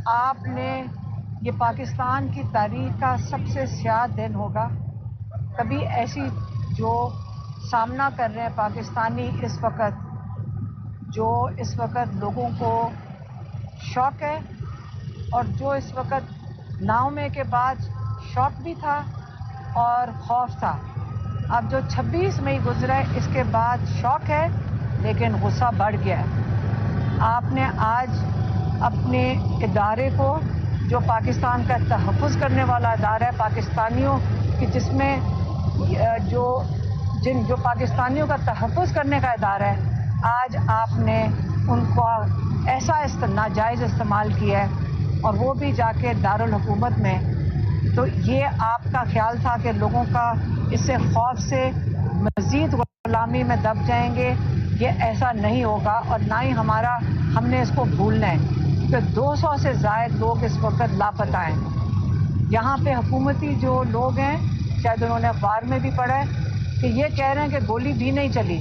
आपने ये पाकिस्तान की तारीख का सबसे स्याह दिन होगा। कभी ऐसी जो सामना कर रहे हैं पाकिस्तानी इस वक्त, जो इस वक्त लोगों को शौक है और जो इस वक्त नाउमे के बाद शौक भी था और खौफ था। अब जो 26 मई गुजरा है इसके बाद शौक है लेकिन गुस्सा बढ़ गया है। आपने आज अपने इदारे को, जो पाकिस्तान का तहफ़्फ़ुज़ करने वाला इदारा है पाकिस्तानियों की, जिसमें जो पाकिस्तानियों का तहफ़्फ़ुज़ करने का इदारा है, आज आपने उनका ऐसा नाजायज़ इस्तेमाल किया है और वो भी जाके दारुल हुकूमत में। तो ये आपका ख्याल था कि लोगों का इससे खौफ से मज़ीद गुलामी में दब जाएंगे। ये ऐसा नहीं होगा और ना ही हमने इसको भूलना है कि 200 से ज़ायद लोग इस वक्त लापता हैं। यहाँ पे हुकूमती जो लोग हैं, शायद उन्होंने अखबार में भी पढ़ा है कि ये कह रहे हैं कि गोली भी नहीं चली,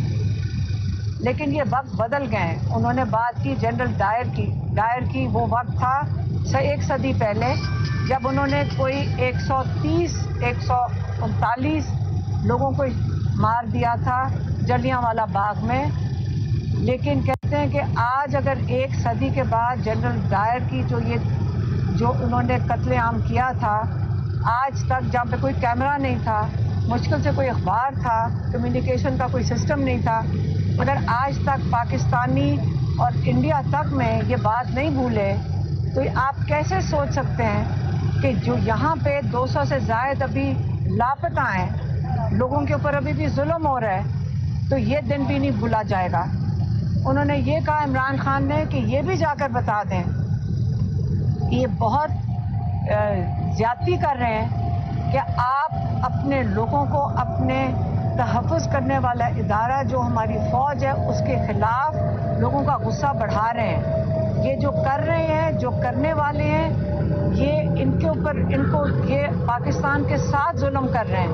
लेकिन ये वक्त बदल गए हैं। उन्होंने बात की जनरल डायर की। वो वक्त था एक सदी पहले, जब उन्होंने कोई 130-139 लोगों को मार दिया था जलियांवाला बाग में। लेकिन कहते हैं कि आज अगर एक सदी के बाद जनरल डायर की जो उन्होंने कत्लेआम किया था, आज तक जहाँ पे कोई कैमरा नहीं था, मुश्किल से कोई अखबार था, कम्युनिकेशन का कोई सिस्टम नहीं था, अगर आज तक पाकिस्तानी और इंडिया तक में ये बात नहीं भूले, तो आप कैसे सोच सकते हैं कि जो यहाँ पे 200 से ज़ायद अभी लापता हैं, लोगों के ऊपर अभी भी जुल्म हो रहा है, तो ये दिन भी नहीं भूला जाएगा। उन्होंने ये कहा इमरान खान ने कि ये भी जाकर बता दें कि ये बहुत ज़्यादती कर रहे हैं कि आप अपने लोगों को, अपने तहफ़्फ़ुज़ करने वाला इदारा जो हमारी फ़ौज है उसके ख़िलाफ़ लोगों का गुस्सा बढ़ा रहे हैं। ये जो कर रहे हैं, जो करने वाले हैं, ये ये पाकिस्तान के साथ जुल्म कर रहे हैं।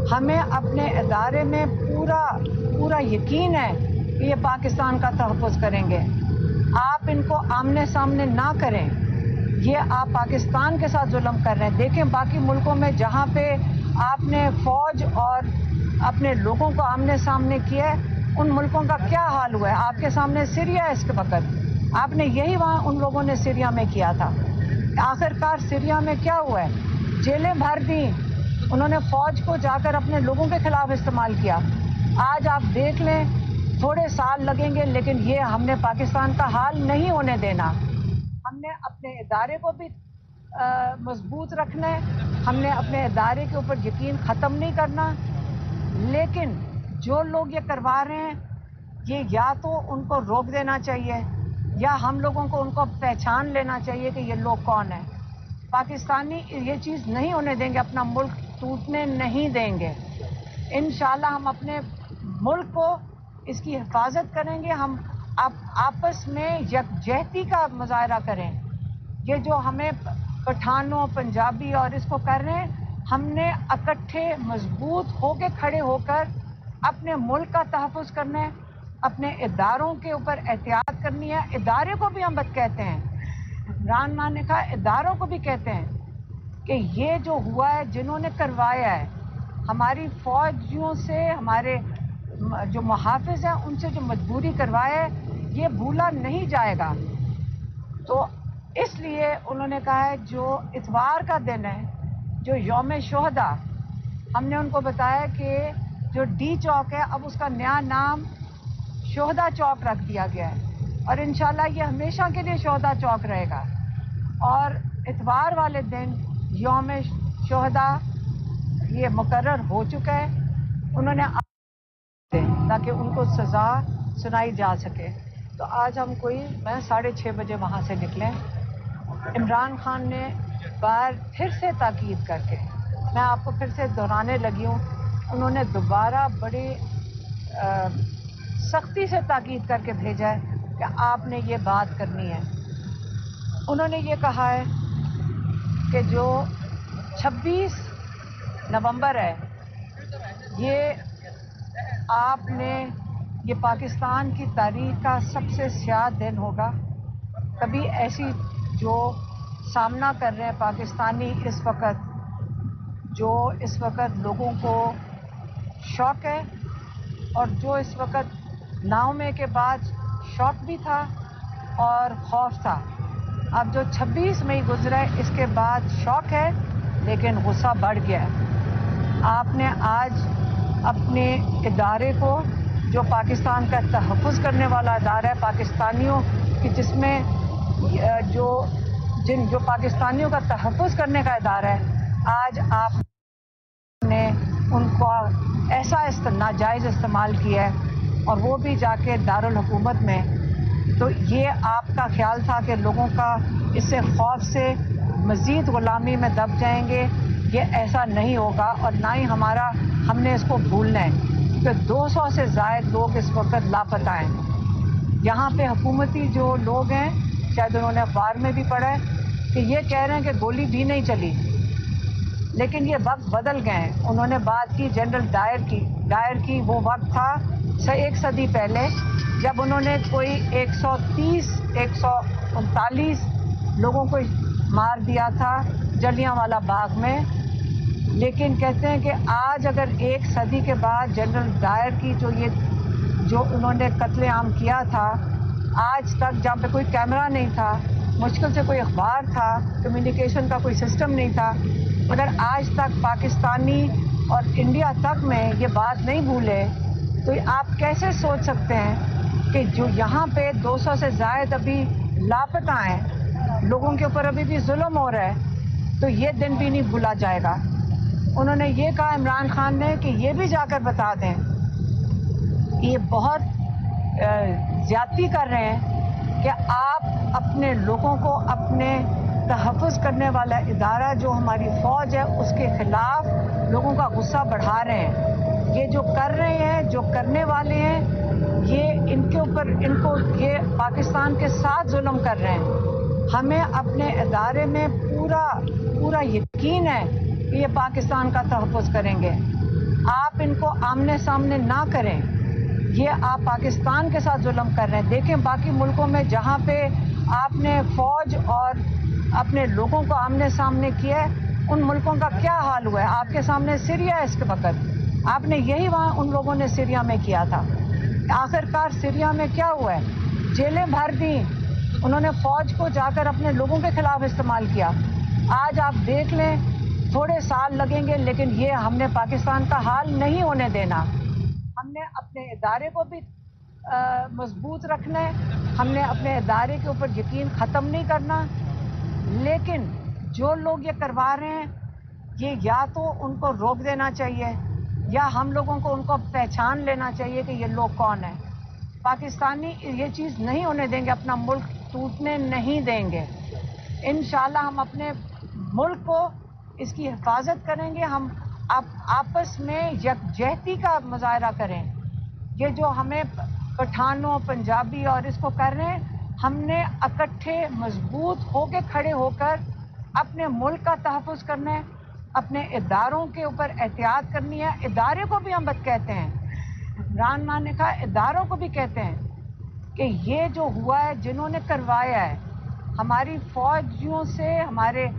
हमें अपने इदारे में पूरा यकीन है कि ये पाकिस्तान का तहफ़्फ़ुज़ करेंगे। आप इनको आमने सामने ना करें, ये आप पाकिस्तान के साथ जुल्म कर रहे हैं। देखें बाकी मुल्कों में जहाँ पे आपने फ़ौज और अपने लोगों को आमने सामने किया है, उन मुल्कों का क्या हाल हुआ है। आपके सामने सीरिया है, इसके वक्त आपने यही वहाँ उन लोगों ने सीरिया में किया था। आखिरकार सीरिया में क्या हुआ है, जेलें भर दी, उन्होंने फ़ौज को जाकर अपने लोगों के खिलाफ इस्तेमाल किया। आज आप देख लें, थोड़े साल लगेंगे लेकिन ये हमने पाकिस्तान का हाल नहीं होने देना। हमने अपने इदारे को भी मजबूत रखना है, हमने अपने इदारे के ऊपर यकीन ख़त्म नहीं करना। लेकिन जो लोग ये करवा रहे हैं, ये या तो उनको रोक देना चाहिए या हम लोगों को उनको पहचान लेना चाहिए कि ये लोग कौन हैं। पाकिस्तानी ये चीज़ नहीं होने देंगे, अपना मुल्क टूटने नहीं देंगे। इंशाल्लाह हम अपने मुल्क को, इसकी हिफाजत करेंगे। हम आपस में यकजहती का मुजाहरा करें। ये जो हमें पठानों, पंजाबी और इसको कर रहे हैं, हमने इकट्ठे मजबूत होके खड़े होकर अपने मुल्क का तहफ़्फ़ुज़ करना है, अपने इदारों के ऊपर एहतियात करनी है। इदारे को भी हम बद कहते हैं, इमरान खान ने कहा इदारों को भी कहते हैं कि ये जो हुआ है, जिन्होंने करवाया है, हमारी फ़ौजियों से, हमारे जो मुहाफ़िज़ हैं उनसे जो मजबूरी करवाया है, ये भूला नहीं जाएगा। तो इसलिए उन्होंने कहा है जो इतवार का दिन है, जो यौम शोहदा, हमने उनको बताया कि जो डी चौक है अब उसका नया नाम शोहदा चौक रख दिया गया है और इंशाल्लाह ये हमेशा के लिए शोहदा चौक रहेगा। और इतवार वाले दिन यौम शोहदा ये मुकर्रर हो चुका है, उन्होंने ताकि उनको सज़ा सुनाई जा सके। तो आज हम मैं 6:30 बजे वहाँ से निकले। इमरान खान ने बार फिर से ताकीद करके, मैं आपको फिर से दोहराने लगी हूँ, उन्होंने दोबारा बड़ी सख्ती से ताकीद करके भेजा है कि आपने ये बात करनी है। उन्होंने ये कहा है कि जो 26 नवंबर है, ये ये पाकिस्तान की तारीख का सबसे स्याह दिन होगा। कभी ऐसी जो सामना कर रहे हैं पाकिस्तानी इस वक्त, जो इस वक्त लोगों को शौक है और जो इस वक्त नाउमे के बाद शौक भी था और खौफ था। अब जो 26 मई गुजरा है इसके बाद शौक है लेकिन गुस्सा बढ़ गया है। आपने आज अपने इदारे को, जो पाकिस्तान का तहफ़्फ़ुज़ करने वाला इदारा है पाकिस्तानियों की, जिसमें जो पाकिस्तानियों का तहफ़्फ़ुज़ करने का इदारा है, आज आपने उनको ऐसा नाजायज़ इस्तेमाल किया है और वो भी जाके दारुल हुकूमत में। तो ये आपका ख्याल था कि लोगों का इससे खौफ से मज़ीद ग़ुलामी में दब जाएंगे, ये ऐसा नहीं होगा और ना ही हमने इसको भूलना है कि 200 से ज़ायद लोग इस वक्त लापता हैं। यहाँ पे हुकूमती जो लोग हैं, शायद उन्होंने अखबार में भी पढ़ा है कि ये कह रहे हैं कि गोली भी नहीं चली, लेकिन ये वक्त बदल गए हैं। उन्होंने बात की जनरल डायर की वो वक्त था एक सदी पहले, जब उन्होंने कोई 139 लोगों को मार दिया था जलियांवाला बाग में। लेकिन कहते हैं कि आज अगर एक सदी के बाद जनरल डायर की जो उन्होंने कत्लेआम किया था, आज तक जहाँ पे कोई कैमरा नहीं था, मुश्किल से कोई अखबार था, कम्युनिकेशन का कोई सिस्टम नहीं था, मगर आज तक पाकिस्तानी और इंडिया तक में ये बात नहीं भूले, तो आप कैसे सोच सकते हैं कि जो यहाँ पे 200 से ज़ायद अभी लापता हैं, लोगों के ऊपर अभी भी जुल्म हो रहा है, तो ये दिन भी नहीं भूला जाएगा। उन्होंने ये कहा इमरान खान ने कि ये भी जाकर बता दें कि ये बहुत ज़्यादती कर रहे हैं कि आप अपने लोगों को, अपने तहफ़्फ़ुज़ करने वाला इदारा जो हमारी फ़ौज है उसके ख़िलाफ़ लोगों का गुस्सा बढ़ा रहे हैं। ये जो कर रहे हैं, जो करने वाले हैं, ये ये पाकिस्तान के साथ जुल्म कर रहे हैं। हमें अपने इदारे में पूरा यकीन है कि ये पाकिस्तान का तहफ़्फ़ुज़ करेंगे। आप इनको आमने सामने ना करें, ये आप पाकिस्तान के साथ जुल्म कर रहे हैं। देखें बाकी मुल्कों में जहाँ पे आपने फ़ौज और अपने लोगों को आमने सामने किया है, उन मुल्कों का क्या हाल हुआ है। आपके सामने सीरिया है, इसके वक्त आपने यही वहाँ उन लोगों ने सीरिया में किया था। आखिरकार सीरिया में क्या हुआ है, जेलें भर दी, उन्होंने फ़ौज को जाकर अपने लोगों के खिलाफ इस्तेमाल किया। आज आप देख लें, थोड़े साल लगेंगे, लेकिन ये हमने पाकिस्तान का हाल नहीं होने देना। हमने अपने इदारे को भी मजबूत रखना है, हमने अपने इदारे के ऊपर यकीन ख़त्म नहीं करना। लेकिन जो लोग ये करवा रहे हैं, ये या तो उनको रोक देना चाहिए या हम लोगों को उनको पहचान लेना चाहिए कि ये लोग कौन हैं। पाकिस्तानी ये चीज़ नहीं होने देंगे, अपना मुल्क टूटने नहीं देंगे। इंशाल्लाह हम अपने मुल्क को, इसकी हिफाजत करेंगे। हम आपस में यकजहती का मुजाहरा करें। ये जो हमें पठानों, पंजाबी और इसको कर रहे हैं, हमने इकट्ठे मजबूत होके खड़े होकर अपने मुल्क का तहफ़्फ़ुज़ करना है, अपने इदारों के ऊपर एहतियात करनी है। इदारे को भी हम बद कहते हैं, इमरान खान ने कहा इदारों को भी कहते हैं कि ये जो हुआ है, जिन्होंने करवाया है, हमारी फ़ौजियों से, हमारे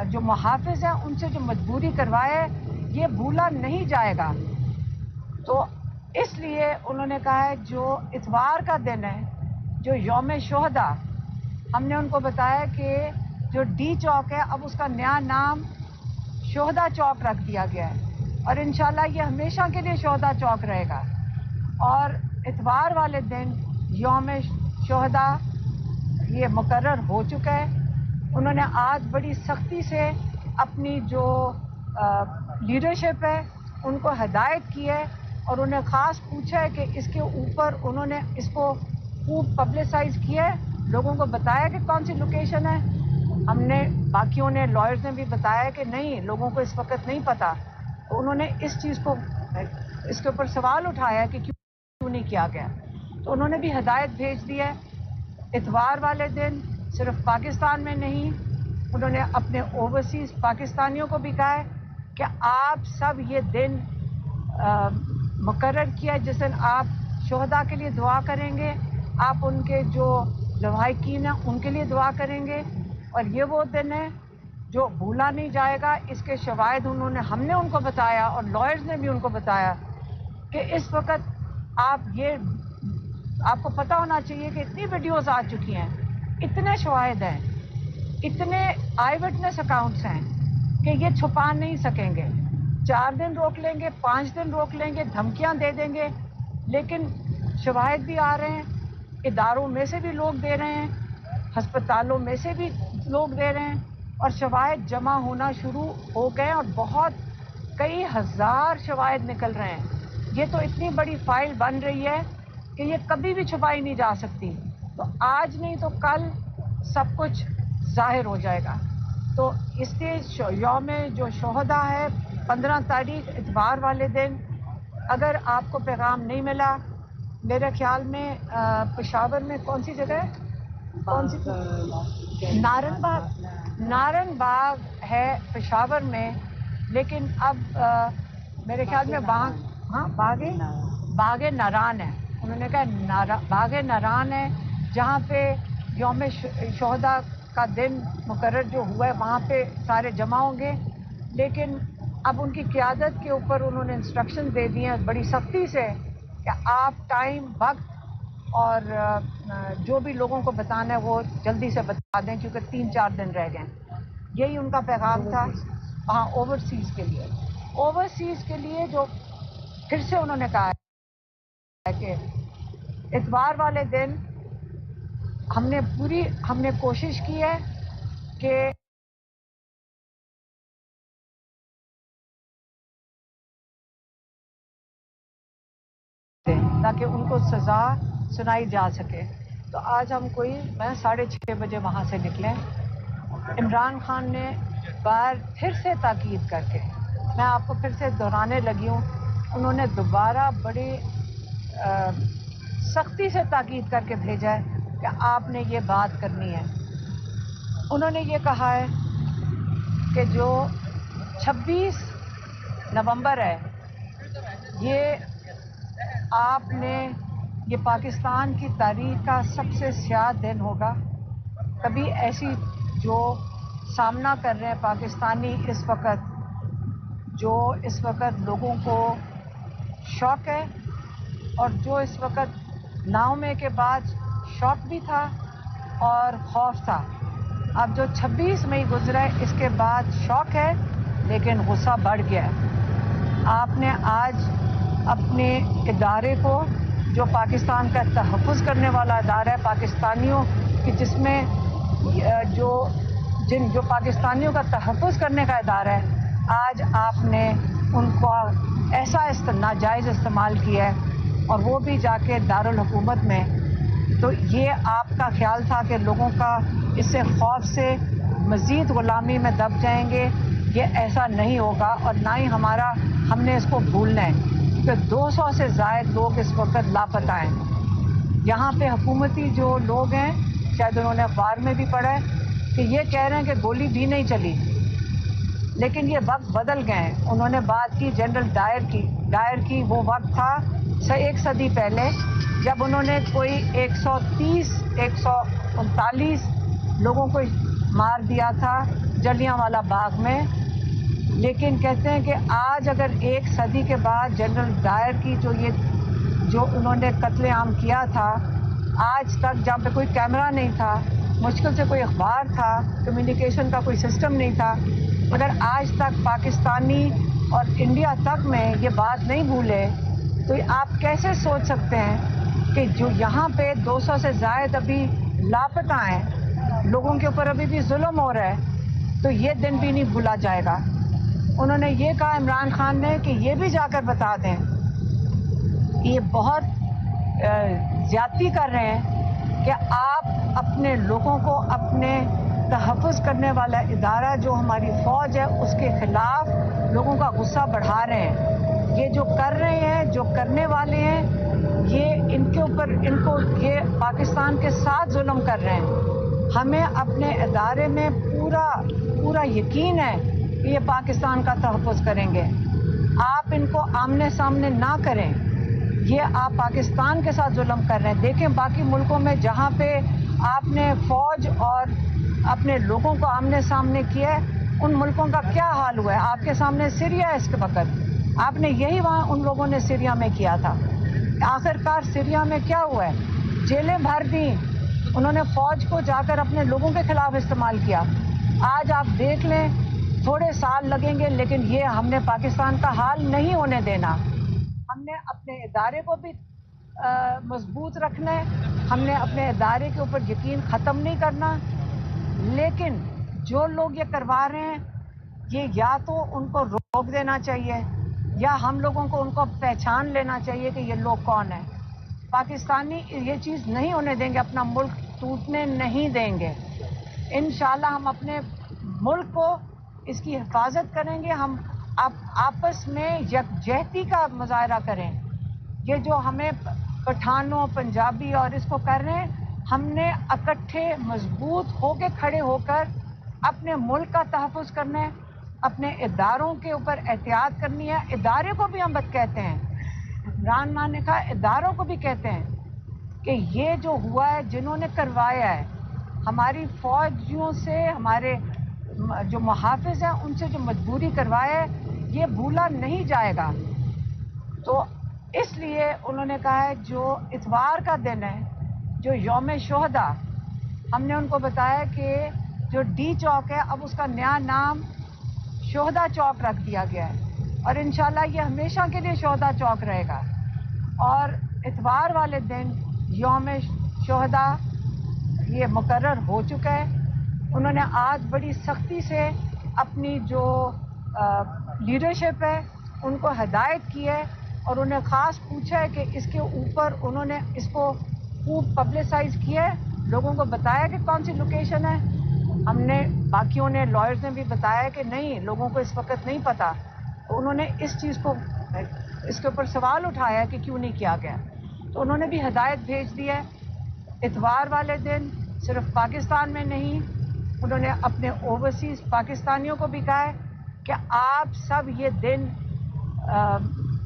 जो मुहाफ़िज़ हैं उनसे जो मजबूरी करवाया है, ये भूला नहीं जाएगा। तो इसलिए उन्होंने कहा है जो इतवार का दिन है, जो यौम शोहदा, हमने उनको बताया कि जो डी चौक है अब उसका नया नाम शोहदा चौक रख दिया गया है और इंशाल्लाह ये हमेशा के लिए शोहदा चौक रहेगा। और इतवार वाले दिन यौम शोहदा ये मुकर्रर हो चुका है। उन्होंने आज बड़ी सख्ती से अपनी जो लीडरशिप है उनको हिदायत की है और उन्हें ख़ास पूछा है कि इसके ऊपर उन्होंने इसको खूब पब्लिसाइज किया है, लोगों को बताया कि कौन सी लोकेशन है। हमने, बाकियों ने, लॉयर्स ने भी बताया कि नहीं, लोगों को इस वक्त नहीं पता। तो उन्होंने इस चीज़ को, इसके ऊपर सवाल उठाया कि क्यों नहीं किया गया। तो उन्होंने भी हिदायत भेज दी है। इतवार वाले दिन सिर्फ पाकिस्तान में नहीं, उन्होंने अपने ओवरसीज़ पाकिस्तानियों को भी कहा है कि आप सब ये दिन मुकर्रर किया जिस दिन आप शोहदा के लिए दुआ करेंगे, आप उनके जो लवाहिकीन हैं उनके लिए दुआ करेंगे। اور یہ وہ دن ہے جو بھولا نہیں جائے گا. اس کے شواہد ہم نے ان کو بتایا اور لائرز نے بھی ان کو بتایا کہ اس وقت آپ کو پتہ ہونا چاہیے کہ اتنی ویڈیوز آ چکی ہیں, اتنے شواہد ہیں, اتنے آئی وٹنس اکاؤنٹس ہیں کہ یہ چھپا نہیں سکیں گے. 4 دن روک لیں گے, 5 دن روک لیں گے, دھمکیاں دے دیں گے, لیکن شواہد بھی آ رہے ہیں, اداروں میں سے بھی لوگ دے رہے ہیں, ہسپتالوں میں سے بھی لوگ دے رہے ہیں, اور شواہد جمع ہونا شروع ہو گئے اور کئی ہزار شواہد نکل رہے ہیں. یہ تو اتنی بڑی فائل بن رہی ہے کہ یہ کبھی بھی چھپائی نہیں جا سکتی. تو آج نہیں تو کل سب کچھ ظاہر ہو جائے گا. تو اس لیے یوم جو شہداء ہے 15 تاریخ اتوار والے دن, اگر آپ کو پیغام نہیں ملا, میرے خیال میں پشاور میں کون سی جگہ ہے, کون سی, نارن باغ ہے پشاور میں, لیکن اب میرے خیال میں باغ ناران ہے. انہوں نے کہا باغ ناران ہے جہاں پہ یوم شہداء کا دن مقرر جو ہوا ہے وہاں پہ سارے جمع ہوں گے. لیکن اب ان کی قیادت کے اوپر انہوں نے انسٹرکشن دے دی ہیں بڑی سختی سے کہ آپ ٹائم, وقت اور جو بھی لوگوں کو بتانا ہے وہ جلدی سے بتا دیں, کیونکہ 3-4 دن رہ گئے. یہی ان کا پیغام تھا. ہاں, اوورسیز کے لیے جو پھر سے انہوں نے کہا ہے کہ اتوار والے دن ہم نے کوشش کی ہے کہ تاکہ ان کو سزا سنائی جا سکے. تو آج ہم 6:30 بجے وہاں سے نکلیں. عمران خان نے پھر سے تاکید کر کے, میں آپ کو پھر سے دہرانے لگی ہوں, انہوں نے دوبارہ بڑی سختی سے تاکید کر کے بھیجا ہے کہ آپ نے یہ بات کرنی ہے. انہوں نے یہ کہا ہے کہ جو 26 نومبر ہے یہ پاکستان کی تاریخ کا سب سے سیاہ دن ہوگا. کبھی ایسی جو سامنا کر رہے ہیں پاکستانی اس وقت لوگوں کو شوق ہے, اور جو اس وقت 9 مئی کے بعد شوق بھی تھا اور خوف تھا. اب جو 26 مئی گزرا ہے اس کے بعد شوق ہے لیکن غصہ بڑھ گیا ہے. آپ نے آج اپنے ادارے کو, جو پاکستان کا تحفظ کرنے والا ادارہ ہے پاکستانیوں کی, جس میں جو پاکستانیوں کا تحفظ کرنے کا ادارہ ہے, آج آپ نے ان کو ایسا ناجائز استعمال کیا ہے, اور وہ بھی جا کے دارالحکومت میں. تو یہ آپ کا خیال تھا کہ لوگوں کا اس سے خوف سے مزید غلامی میں دب جائیں گے. یہ ایسا نہیں ہوگا, اور نہ ہی ہم نے اس کو بھولنا ہے, کیونکہ 200 سے زائد لوگ اس وقت لاپتہ ہیں. یہاں پہ حکومتی جو لوگ ہیں, شاید انہوں نے اخبار میں بھی پڑھا ہے کہ یہ کہہ رہے ہیں کہ گولی بھی نہیں چلی, لیکن یہ وقت بدل گئے ہیں. انہوں نے بات کی جنرل ڈائر کی. وہ وقت تھا 1 صدی پہلے, جب انہوں نے کوئی 139 لوگوں کو مار دیا تھا جلیانوالہ باغ میں. لیکن کہتے ہیں کہ آج اگر 1 صدی کے بعد جنرل ڈائر کی جو انہوں نے قتل عام کیا تھا, آج تک جہاں پہ کوئی کیمرہ نہیں تھا, مشکل سے کوئی اخبار تھا, کمیونیکیشن کا کوئی سسٹم نہیں تھا, اگر آج تک پاکستانی اور انڈیا تک میں یہ بات نہیں بھولے, تو آپ کیسے سوچ سکتے ہیں کہ جو یہاں پہ 200 سے زائد ابھی لاپتہ ہیں, لوگوں کے اوپر ابھی بھی ظلم ہو رہا ہے, تو یہ دن بھی نہیں بھولا جائے گا. انہوں نے یہ کہا عمران خان نے کہ یہ بھی جا کر بتا دیں کہ یہ بہت زیادتی کر رہے ہیں کہ آپ اپنے لوگوں کو اپنے تحفظ کرنے والا ادارہ جو ہماری فوج ہے اس کے خلاف لوگوں کا غصہ بڑھا رہے ہیں. یہ جو کر رہے ہیں, جو کرنے والے ہیں, یہ ان کے اوپر یہ پاکستان کے ساتھ ظلم کر رہے ہیں. ہمیں اپنے ادارے میں پورا یقین ہے کہ یہ پاکستان کا تحفظ کریں گے. آپ ان کو آمنے سامنے نہ کریں, یہ آپ پاکستان کے ساتھ ظلم کر رہے ہیں. دیکھیں باقی ملکوں میں جہاں پہ آپ نے فوج اور اپنے لوگوں کو آمنے سامنے کیا ہے، ان ملکوں کا کیا حال ہوا ہے؟ آپ کے سامنے سیریا ہے اس کے وقت، آپ نے یہی وہاں ان لوگوں نے سیریا میں کیا تھا۔ آخرکار سیریا میں کیا ہوا ہے؟ جیلیں بھر دی، انہوں نے فوج کو جا کر اپنے لوگوں کے خلاف استعمال کیا۔ آج آپ دیکھ لیں، تھوڑے سال لگیں گے لیکن یہ ہم نے پاکستان کا حال نہیں ہونے دینا۔ ہم نے اپنے ادارے کو بھی مضبوط رکھنا ہے، ہم نے اپنے ادارے کے اوپر یقین ختم نہیں کرنا، لیکن جو لوگ یہ کروا رہے ہیں یہ یا تو ان کو روک دینا چاہیے یا ہم لوگوں کو ان کو پہچان لینا چاہیے کہ یہ لوگ کون ہیں۔ پاکستانی یہ چیز نہیں ہونے دیں گے، اپنا ملک ٹوٹنے نہیں دیں گے۔ انشاءاللہ ہم اپنے ملک کو اس کی حفاظت کریں گے، ہم آپس میں یکجہتی کا مظاہرہ کریں۔ یہ جو ہمیں پٹھانوں پنجابی اور اس کو کر رہے ہیں، ہم نے اکٹھے مضبوط ہو کے کھڑے ہو کر اپنے ملک کا تحفظ کرنا ہے، اپنے اداروں کے اوپر احتیاط کرنی ہے۔ ادارے کو بھی ہم بد کہتے ہیں، عمران خان نے کہا اداروں کو بھی کہتے ہیں کہ یہ جو ہوا ہے جنہوں نے کروایا ہے، ہماری فوجیوں سے، ہمارے جو محافظ ہیں ان سے جو مجبوری کروایا ہے یہ بھولا نہیں جائے گا۔ تو اس لیے انہوں نے کہا ہے جو اتوار کا دن ہے، جو یوم شہداء، ہم نے ان کو بتایا کہ جو ڈی چوک ہے اب اس کا نیا نام شہداء چوک رکھ دیا گیا ہے، اور انشاءاللہ یہ ہمیشہ کے لیے شہداء چوک رہے گا۔ اور اتوار والے دن یوم شہداء یہ مقرر ہو چکا ہے۔ انہوں نے آج بڑی سختی سے اپنی جو لیڈرشپ ہے ان کو ہدایت کی ہے، اور انہیں خاص پوچھا ہے کہ اس کے اوپر انہوں نے اس کو خوب پبلسائز کیا ہے، لوگوں کو بتایا کہ کون سی لوکیشن ہے۔ ہم نے باقیوں نے لائرز نے بھی بتایا کہ نہیں، لوگوں کو اس وقت نہیں پتہ، تو انہوں نے اس چیز کو اس کے اوپر سوال اٹھایا کہ کیوں نہیں کیا گیا، تو انہوں نے بھی ہدایت بھیج دی ہے۔ اتوار والے دن صرف پاکستان میں نہیں، انہوں نے اپنے اوورسیز پاکستانیوں کو بھی کہا ہے کہ آپ سب یہ دن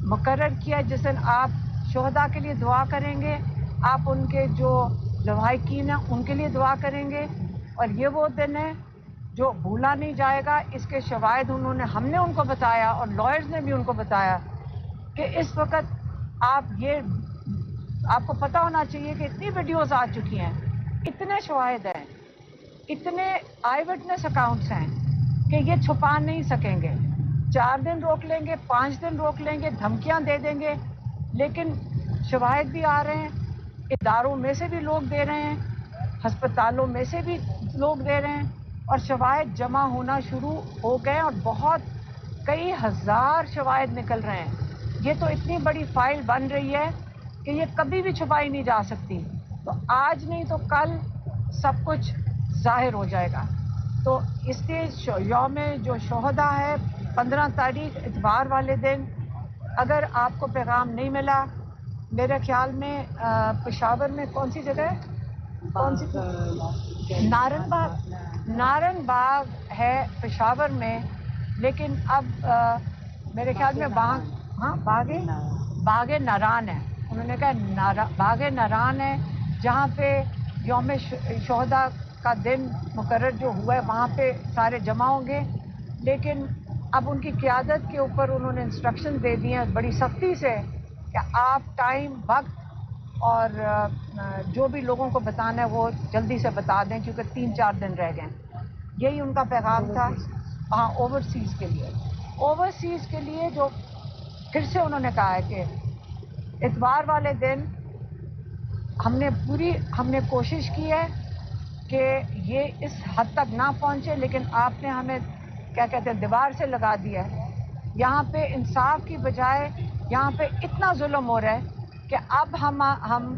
مقرر کیا جس دن آپ شہداء کے لیے دعا کریں گے، آپ ان کے جو لواحقین ہیں ان کے لیے دعا کریں گے، اور یہ وہ دن ہے جو بھولا نہیں جائے گا۔ اس کے شواہد ہم نے ان کو بتایا اور لائرز نے بھی ان کو بتایا کہ اس وقت آپ کو پتہ ہونا چاہیے کہ اتنی ویڈیوز آ چکی ہیں، اتنے شواہد ہیں، اتنے آئی وٹنس اکاؤنٹس ہیں کہ یہ چھپا نہیں سکیں گے۔ 4 دن روک لیں گے، 5 دن روک لیں گے، دھمکیاں دے دیں گے، لیکن شواہد بھی آ رہے ہیں، اداروں میں سے بھی لوگ دے رہے ہیں، ہسپتالوں میں سے بھی لوگ دے رہے ہیں، اور شواہد جمع ہونا شروع ہو گئے، اور کئی ہزار شواہد نکل رہے ہیں۔ یہ تو اتنی بڑی فائل بن رہی ہے کہ یہ کبھی بھی چھپائی نہیں جا سکتی، تو آج نہیں تو کل سب کچھ ظاہر ہو جائے گا۔ تو اس لیے یوم جو شہداء ہے 15 تاریخ اتوار والے دن، اگر آپ کو پیغام نہیں ملا، میرے خیال میں پشاور میں کون سی جگہ ہے، کون سی، نارن باغ ہے پشاور میں، لیکن اب میرے خیال میں باغ ناران ہے، انہوں نے کہا باغ ناران ہے جہاں پہ یوم شہداء کا دن مقرر جو ہوا ہے وہاں پہ سارے جمع ہوں گے، لیکن اب ان کی قیادت کے اوپر انہوں نے انسٹرکشن دے دی ہیں بڑی سختی سے کہ آپ ٹائم، وقت اور جو بھی لوگوں کو بتانا ہے وہ جلدی سے بتا دیں، کیونکہ 3-4 دن رہ گئے۔ یہی ان کا پیغام تھا۔ ہاں، اوورسیز کے لیے جو پھر سے انہوں نے کہا ہے کہ اتوار والے دن ہم نے کوشش کی ہے کہ یہ اس حد تک نہ پہنچے، لیکن آپ نے ہمیں کیا کہتے ہیں دیوار سے لگا دیا ہے۔ یہاں پہ انصاف کی بجائے یہاں پہ اتنا ظلم ہو رہا ہے کہ اب ہم